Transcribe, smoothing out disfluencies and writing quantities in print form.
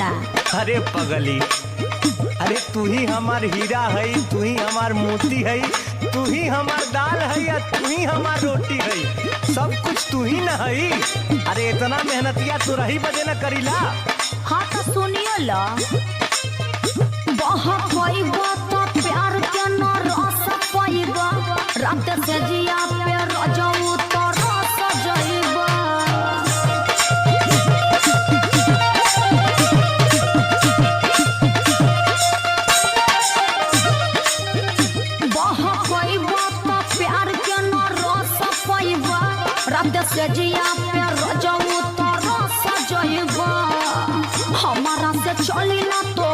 ना। अरे पगली, अरे तू ही हमार हीरा है, तू ही हमार मोती है, तू ही हमार दाल है या तू ही हमार रोटी है, सब कुछ तू ही न है। अरे इतना मेहनतिया तू रही बजे न करीला। हाँ तो सुनियो ला, बहुत पाइबा तो प्यार के न रस पाइबा, रात से जिया पे रजाऊ तो रस जाइबा। बहुत पाइबा तो प्यार के न रस पाइबा, रात से जिया पे रजाऊ तो रस जाइबा। हमारा से चली ना तो